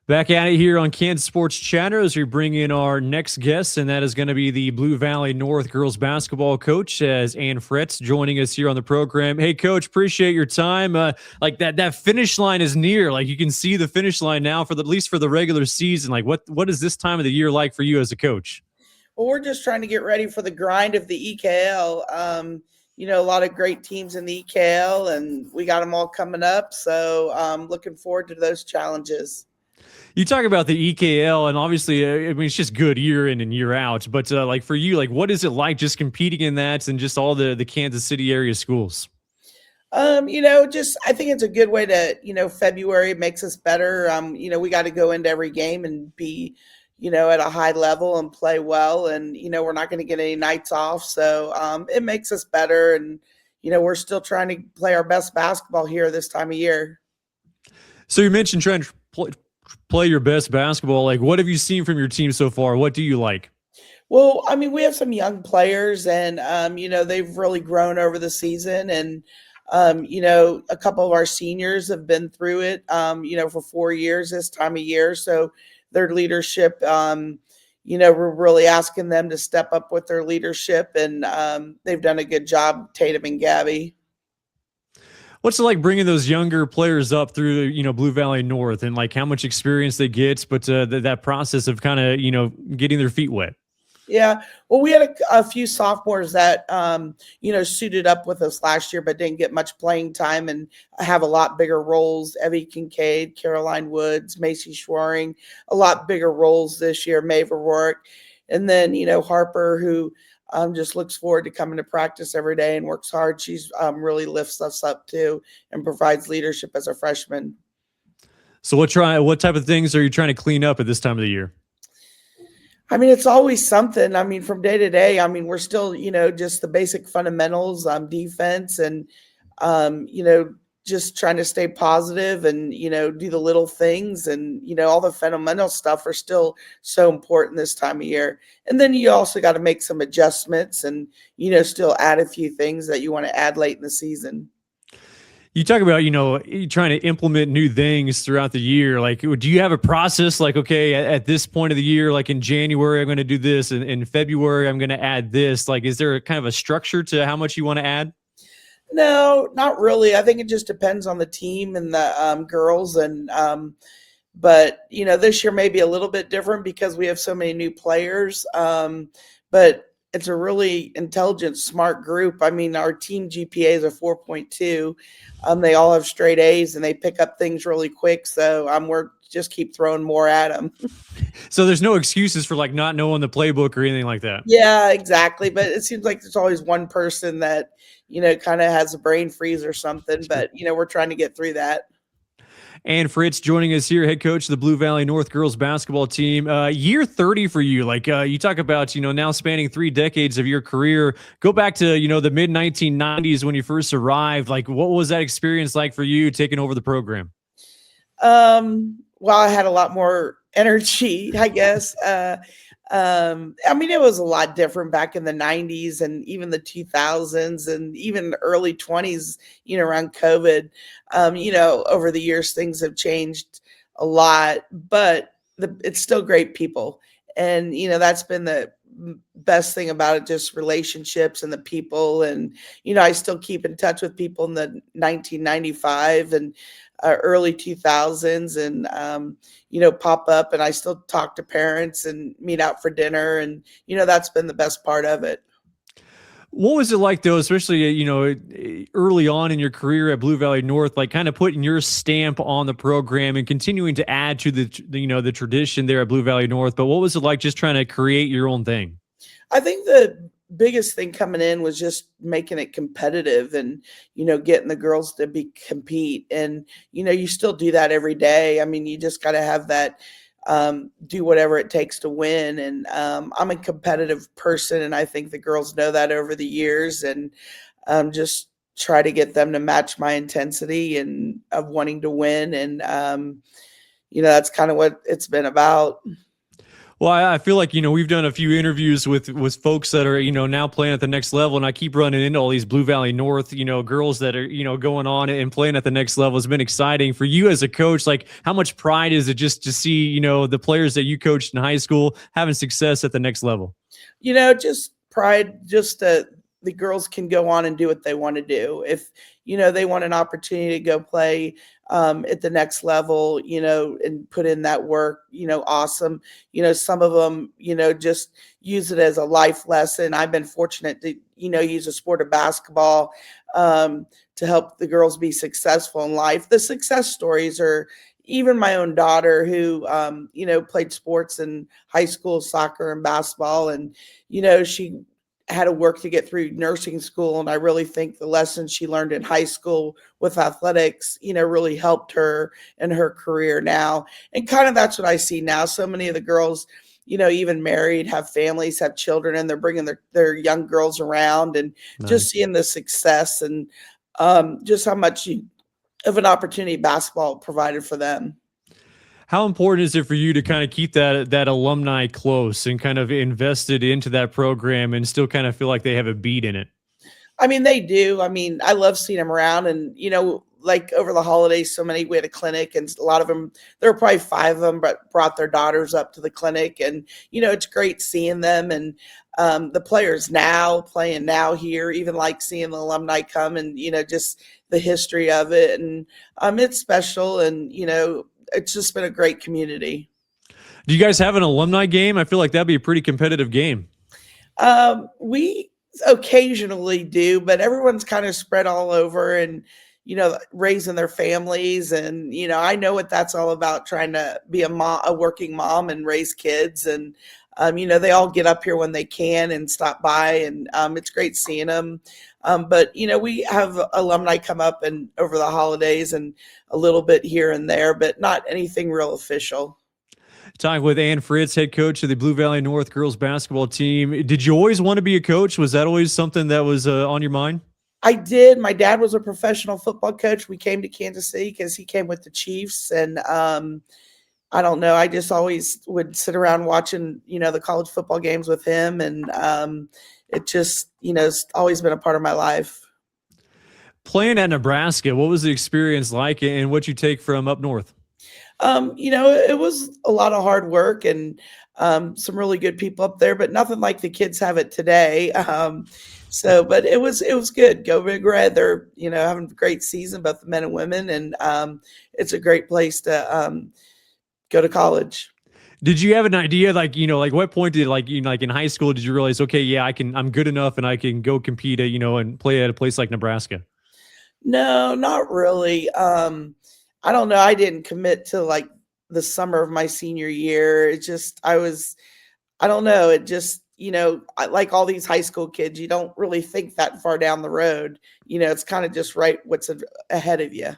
Back at it here on Kansas Sports Chatter as we bring in our next guest, and that is going to be the Blue Valley North girls basketball coach, as Ann Fritz joining us here on the program. Hey, Coach, appreciate your time. Like that finish line is near. Like you can see the finish line now for at least for the regular season. Like what is this time of the year like for you as a coach? Well, we're just trying to get ready for the grind of the EKL. A lot of great teams in the EKL, and we got them all coming up. So looking forward to those challenges. You talk about the EKL, and obviously, I mean, it's just good year in and year out. But like for you, like what is it like just competing in that and just all the Kansas City area schools? Just I think it's a good way to, February makes us better. We got to go into every game and be, at a high level and play well. And, we're not going to get any nights off. So it makes us better. And, we're still trying to play our best basketball here this time of year. So you mentioned trying to play your best basketball. Like, what have you seen from your team so far? What do you like? Well, I mean, we have some young players, and they've really grown over the season, and a couple of our seniors have been through it, for 4 years this time of year. So their leadership, we're really asking them to step up with their leadership, and they've done a good job, Tatum and Gabby. What's it like bringing those younger players up through, Blue Valley North, and like how much experience they get, but that process of kind of, getting their feet wet? Yeah. Well, we had a few sophomores that, suited up with us last year, but didn't get much playing time and have a lot bigger roles. Evie Kincaid, Caroline Woods, Macy Schwaring, a lot bigger roles this year, Maeve O'Rourke. And then, Harper, who just looks forward to coming to practice every day and works hard. She's really lifts us up too and provides leadership as a freshman. So what type of things are you trying to clean up at this time of the year? I mean, it's always something. I mean, from day to day, I mean, we're still, just the basic fundamentals, defense and, just trying to stay positive and, do the little things and, all the fundamental stuff are still so important this time of year. And then you also got to make some adjustments and, still add a few things that you want to add late in the season. You talk about, trying to implement new things throughout the year. Like, do you have a process? Like, okay, at this point of the year, like in January, I'm going to do this, and in February, I'm going to add this. Like, is there a kind of a structure to how much you want to add? No, not really. I think it just depends on the team and the girls. And, but, this year may be a little bit different because we have so many new players. But it's a really intelligent, smart group. I mean, our team GPA is a 4.2. They all have straight A's and they pick up things really quick. So we're just keep throwing more at them. So there's no excuses for like not knowing the playbook or anything like that. Yeah, exactly. But it seems like there's always one person that, kind of has a brain freeze or something. But, we're trying to get through that. Ann Fritz joining us here, head coach of the Blue Valley North girls basketball team. Year 30 for you. Like you talk about, now spanning 3 decades of your career. Go back to, the mid 1990s when you first arrived. Like, what was that experience like for you taking over the program? Well, I had a lot more energy, I guess. I mean, it was a lot different back in the 90s and even the 2000s and even the early 20s, around COVID. Over the years, things have changed a lot, but it's still great people. And, that's been the best thing about it, just relationships and the people. And, I still keep in touch with people in the 1995 and early 2000s and, pop up, and I still talk to parents and meet out for dinner. And, that's been the best part of it. What was it like though, especially, early on in your career at Blue Valley North, like kind of putting your stamp on the program and continuing to add to the tradition there at Blue Valley North. But what was it like just trying to create your own thing? I think the biggest thing coming in was just making it competitive and, getting the girls to compete. And, you still do that every day. I mean, you just got to have that, do whatever it takes to win. And I'm a competitive person, and I think the girls know that over the years, and just try to get them to match my intensity and of wanting to win. And, that's kind of what it's been about. Well, I feel like, we've done a few interviews with folks that are, now playing at the next level. And I keep running into all these Blue Valley North, girls that are, going on and playing at the next level. It's been exciting for you as a coach. Like, how much pride is it just to see, the players that you coached in high school having success at the next level? Just pride, just the girls can go on and do what they want to do. If, they want an opportunity to go play at the next level, and put in that work, awesome. Some of them, just use it as a life lesson. I've been fortunate to, use a sport of basketball to help the girls be successful in life. The success stories are, even my own daughter who, played sports in high school, soccer and basketball. And, she had to work to get through nursing school. And I really think the lessons she learned in high school with athletics, really helped her in her career now. And kind of that's what I see now. So many of the girls, even married, have families, have children, and they're bringing their young girls around and just Nice. seeing the success and just how much of an opportunity basketball provided for them. How important is it for you to kind of keep that alumni close and kind of invested into that program and still kind of feel like they have a beat in it? I mean, they do. I mean, I love seeing them around and, like over the holidays, we had a clinic and a lot of them, there were probably 5 of them, but brought their daughters up to the clinic. And, it's great seeing them and the players now playing now here, even like seeing the alumni come and, just the history of it. And it's special and, it's just been a great community. Do you guys have an alumni game? I feel like that'd be a pretty competitive game. We occasionally do, but everyone's kind of spread all over and, raising their families. And, I know what that's all about, trying to be a working mom and raise kids. And, they all get up here when they can and stop by. And it's great seeing them. But, we have alumni come up and over the holidays and a little bit here and there, but not anything real official. Talking with Ann Fritz, head coach of the Blue Valley North girls basketball team. Did you always want to be a coach? Was that always something that was on your mind? I did. My dad was a professional football coach. We came to Kansas City because he came with the Chiefs. And I don't know. I just always would sit around watching, the college football games with him. And it just, it's always been a part of my life. Playing at Nebraska, what was the experience like and what you take from up north? It was a lot of hard work and some really good people up there, but nothing like the kids have it today. But it was good. Go Big Red. They're, having a great season, both the men and women. And it's a great place to go to college. Did you have an idea, like, what point did, like in high school, did you realize, okay, yeah, I'm good enough and I can go compete at, and play at a place like Nebraska? No, not really. I don't know. I didn't commit to like the summer of my senior year. I don't know. It just, like all these high school kids, you don't really think that far down the road. It's kind of just right what's ahead of you.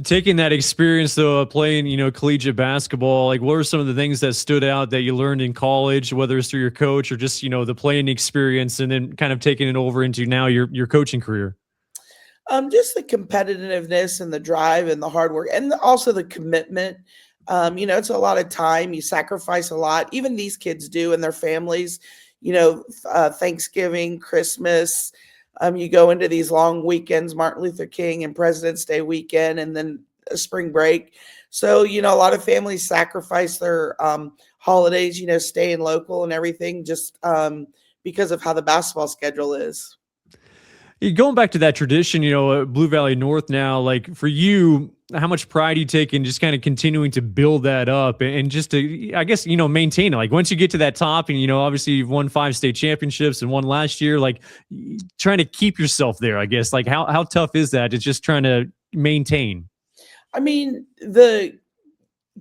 Taking that experience though, playing, collegiate basketball, like what were some of the things that stood out that you learned in college, whether it's through your coach or just, the playing experience and then kind of taking it over into now your coaching career? Just the competitiveness and the drive and the hard work and also the commitment. It's a lot of time. You sacrifice a lot. Even these kids do and their families, Thanksgiving, Christmas. You go into these long weekends, Martin Luther King and President's Day weekend, and then a spring break. So, a lot of families sacrifice their holidays, staying local and everything just because of how the basketball schedule is. Going back to that tradition, Blue Valley North now, like for you, how much pride you take in just kind of continuing to build that up and just to, I guess, maintain it. Like once you get to that top and, obviously you've won 5 state championships and one last year, like trying to keep yourself there, I guess, like how tough is that? It's just trying to maintain. I mean, the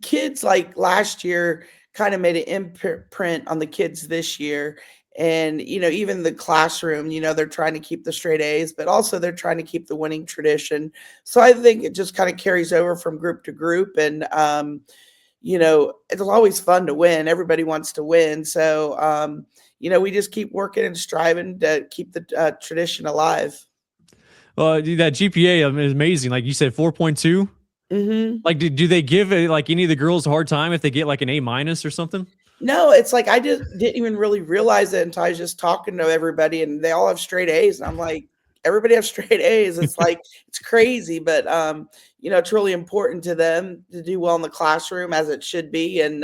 kids like last year kind of made an imprint on the kids this year. And, even the classroom, they're trying to keep the straight A's, but also they're trying to keep the winning tradition. So I think it just kind of carries over from group to group. And, it's always fun to win. Everybody wants to win. So, we just keep working and striving to keep the tradition alive. That GPA is amazing. Like you said, 4.2. Mhm. Like, do they give, like, any of the girls a hard time if they get, like, an A- or something? No, it's like I just didn't even really realize it until I was just talking to everybody, and they all have straight A's, and I'm like, "Everybody has straight A's." It's like it's crazy, but, it's really important to them to do well in the classroom as it should be, and,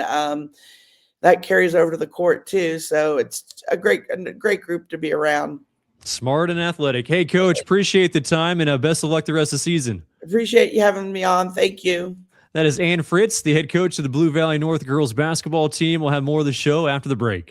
that carries over to the court too, so it's a great group to be around. Smart and athletic. Hey, coach, appreciate the time, and best of luck the rest of the season. Appreciate you having me on. Thank you. That is Ann Fritz, the head coach of the Blue Valley North girls basketball team. We'll have more of the show after the break.